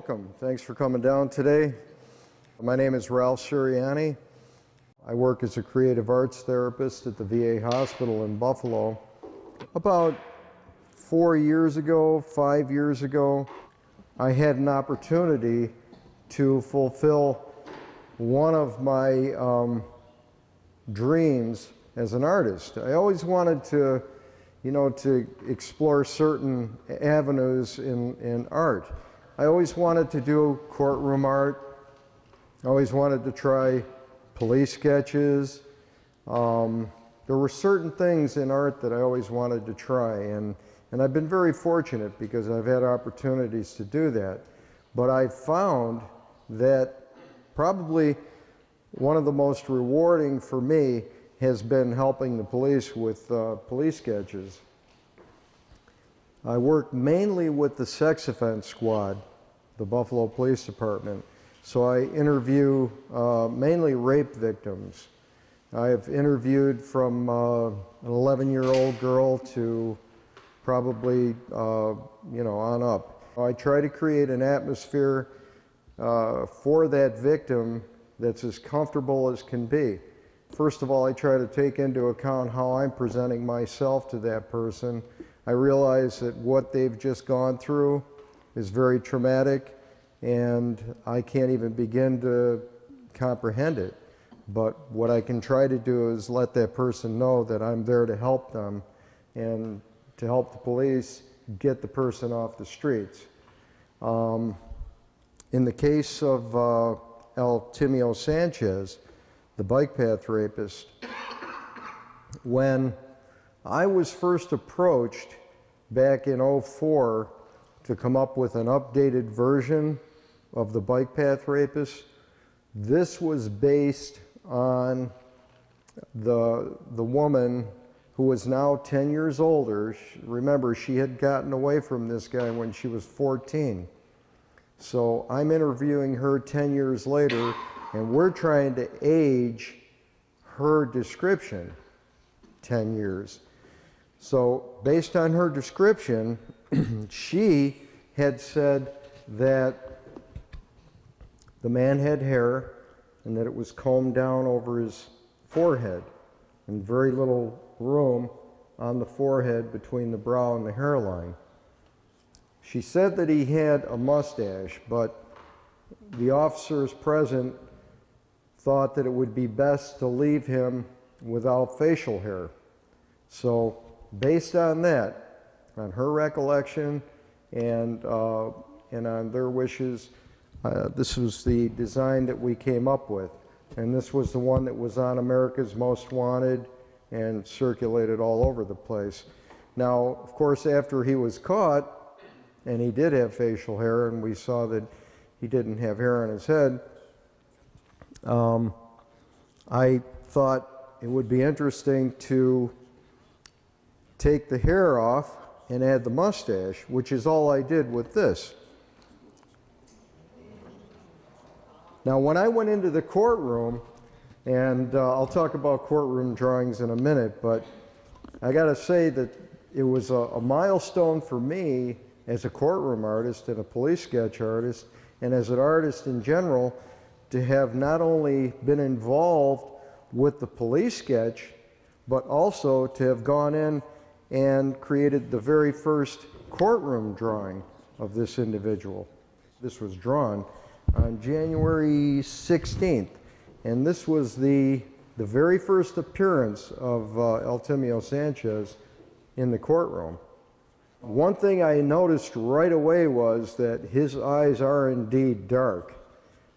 welcome. Thanks for coming down today. My name is Ralph Sirianni. I work as a creative arts therapist at the VA hospital in Buffalo. About 5 years ago, I had an opportunity to fulfill one of my dreams as an artist. I always wanted to explore certain avenues in art. I always wanted to do courtroom art. I always wanted to try police sketches. There were certain things in art that I always wanted to try, and I've been very fortunate because I've had opportunities to do that. But I found that probably one of the most rewarding for me has been helping the police with police sketches. I work mainly with the sex offense squad, the Buffalo Police Department. So I interview mainly rape victims. I have interviewed from an 11-year-old girl to probably on up. I try to create an atmosphere for that victim that's as comfortable as can be. First of all, I try to take into account how I'm presenting myself to that person. I realize that what they've just gone through is very traumatic, and I can't even begin to comprehend it. But what I can try to do is let that person know that I'm there to help them and to help the police get the person off the streets. In the case of Altimio Sanchez, the bike path rapist, when I was first approached back in '04 to come up with an updated version of the bike path rapist, this was based on the woman who was now 10 years older. Remember, she had gotten away from this guy when she was 14. So I'm interviewing her 10 years later, and we're trying to age her description 10 years. So based on her description, she had said that the man had hair and that it was combed down over his forehead and very little room on the forehead between the brow and the hairline. She said that he had a mustache, but the officers present thought that it would be best to leave him without facial hair. So based on that, on her recollection and on their wishes, this was the design that we came up with. And this was the one that was on America's Most Wanted and circulated all over the place. Now, of course, after he was caught, and he did have facial hair, and we saw that he didn't have hair on his head, I thought it would be interesting to take the hair off and add the mustache, which is all I did with this. Now, when I went into the courtroom, and I'll talk about courtroom drawings in a minute, but I gotta say that it was a milestone for me as a courtroom artist and a police sketch artist, and as an artist in general, to have not only been involved with the police sketch, but also to have gone in and created the very first courtroom drawing of this individual. This was drawn on January 16th, and this was the very first appearance of Altimio Sanchez in the courtroom. One thing I noticed right away was that his eyes are indeed dark.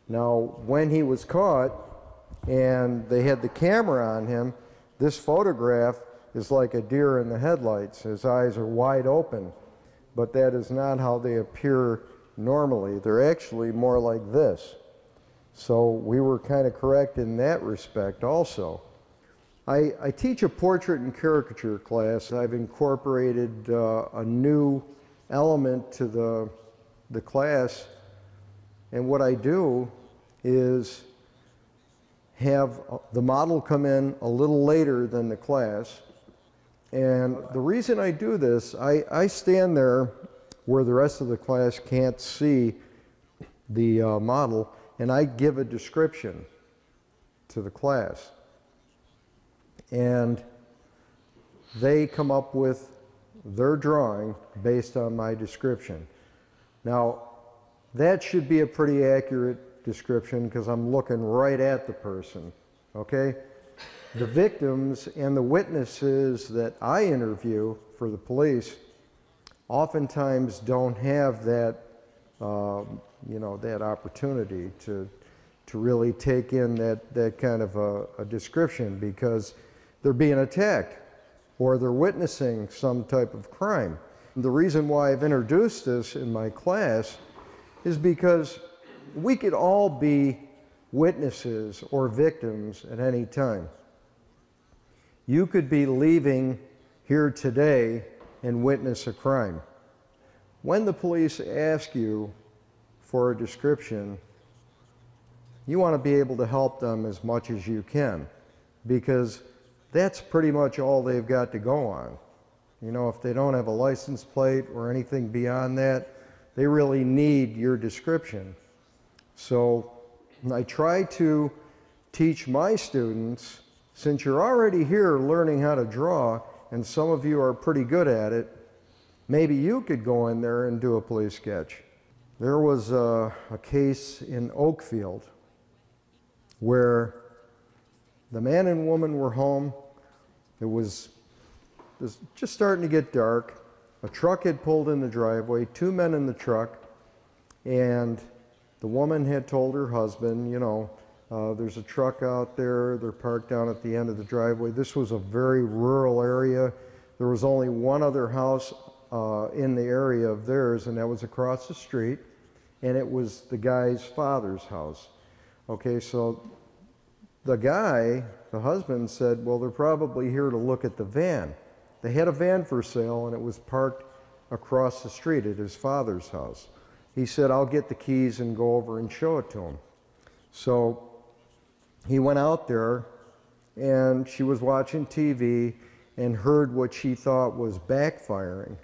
Now, when he was caught and they had the camera on him, this photograph is like a deer in the headlights. His eyes are wide open, but that is not how they appear normally. They're actually more like this. So we were kind of correct in that respect also. I teach a portrait and caricature class. I've incorporated a new element to the class, and what I do is have the model come in a little later than the class. And the reason I do this, I stand there where the rest of the class can't see the model, and I give a description to the class. And they come up with their drawing based on my description. Now, that should be a pretty accurate description because I'm looking right at the person, okay? The victims and the witnesses that I interview for the police oftentimes don't have that, that opportunity to really take in that kind of a description because they're being attacked or they're witnessing some type of crime. The reason why I've introduced this in my class is because we could all be witnesses or victims at any time. You could be leaving here today and witness a crime. When the police ask you for a description, you want to be able to help them as much as you can because that's pretty much all they've got to go on. You know, if they don't have a license plate or anything beyond that, they really need your description. So I try to teach my students, since you're already here learning how to draw, and some of you are pretty good at it, maybe you could go in there and do a police sketch. There was a case in Oakfield where the man and woman were home. It was just starting to get dark. A truck had pulled in the driveway, two men in the truck, and the woman had told her husband, there's a truck out there, they're parked down at the end of the driveway. This was a very rural area. There was only one other house in the area of theirs, and that was across the street, and it was the guy's father's house. Okay, so the guy, the husband, said, well, they're probably here to look at the van. They had a van for sale, and it was parked across the street at his father's house. He said, I'll get the keys and go over and show it to him. So he went out there, and she was watching TV and heard what she thought was backfiring.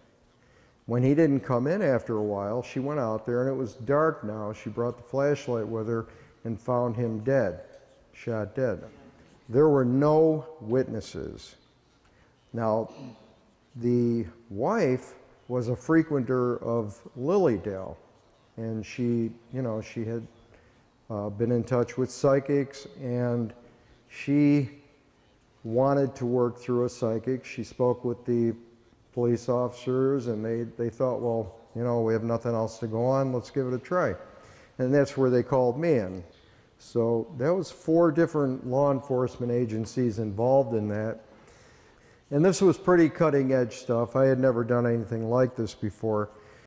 When he didn't come in after a while, she went out there, and it was dark now. She brought the flashlight with her and found him dead, shot dead. There were no witnesses. Now, the wife was a frequenter of Lilydale, and she had been in touch with psychics, and she wanted to work through a psychic. She spoke with the police officers, and they thought, well, we have nothing else to go on, let's give it a try. And that's where they called me in. So that was 4 different law enforcement agencies involved in that. And this was pretty cutting edge stuff. I had never done anything like this before.